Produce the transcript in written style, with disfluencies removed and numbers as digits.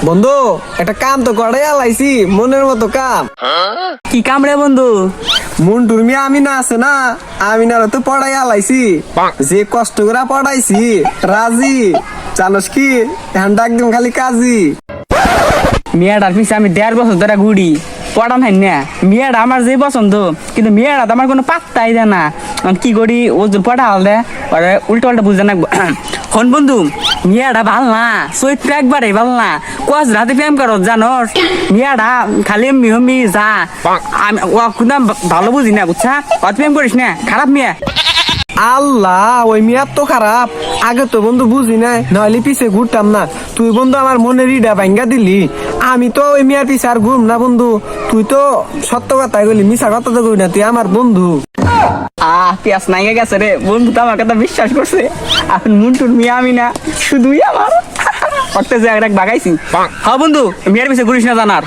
বন্ধু একটা কাম তো করে আলাইছি, মনের মতো কাম। কি কাম রে বন্ধু? মন্টুর মিয়া আমিনা আছে না, আমিনার তো পড়াই আলাইছি। যে কষ্ট করে পড়াইছি রাজি, জানোস কি এখন ডাক দিম খালি কাজী। মেয়েটার পিছে আমি 1.5 বছর ধরে ঘুরি, পড়ান হয় না। মেয়েটা আমার যে পছন্দ, কিন্তু মেয়েটা তো আমার কোনো পাত্তাই দেয় না। আমি কি করি, ও যে পড়া হল দে ওরা উল্টো পাল্টা বুঝে না। হন বন্ধু, মেয়েটা ভাল না, চৈত্র একবারে ভাল না। কস রাতে প্রেম করো জানোস? মেয়েটা খালি এমনি হমি যা, আমি ও কোনো ভালো বুঝি না, বুঝছা? অত প্রেম করিস না, খারাপ মেয়ে। আল্লাহ, ওই মিয়া তো খারাপ। আগে তো বন্ধু বুঝি নাই, নইলে পিছে ঘুরতাম না। তুই বন্ধু আমার মনের ইডা ভাঙ্গা দিলি। আমি তো ওই মিয়ার পিছে আর ঘুম না বন্ধু। তুই তো সত্য কথা বলি, মিছা কথা তো কই না, তুই আমার বন্ধু। পেঁয়াজ নাইগে গেছে রে, বন্ধু তো আমার কথা বিশ্বাস করছে। এখন মুন্টুর মেয়ে আমি না, শুধুই আমার। করতে যে এক বাগাইছি। হ্যাঁ বন্ধু, মেয়ের পিছে ঘুরিস না জানার।